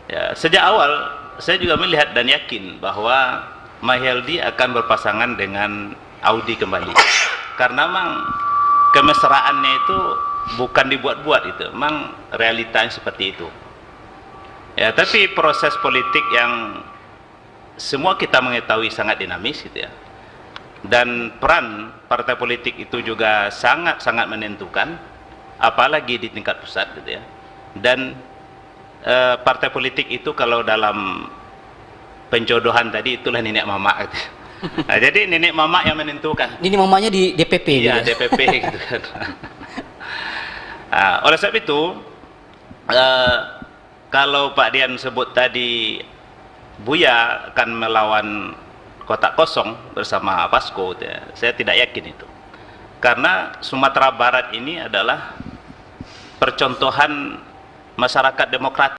Ya, sejak awal saya juga melihat dan yakin bahwa Mahyaldi akan berpasangan dengan Audi kembali. Karena memang kemesraannya itu bukan dibuat-buat, itu memang realitanya seperti itu. Ya, tapi proses politik yang semua kita mengetahui sangat dinamis gitu ya. Dan peran partai politik itu juga sangat-sangat menentukan, apalagi di tingkat pusat gitu ya. Dan partai politik itu kalau dalam penjodohan tadi itulah nenek mama gitu. Nah, jadi nenek mama yang menentukan. Ini mamanya di DPP Iya, gitu. DPP gitu kan. Oleh sebab itu kalau Pak Dian sebut tadi Buya akan melawan kotak kosong bersama Pasko, saya tidak yakin itu. Karena Sumatera Barat ini adalah percontohan masyarakat demokratis.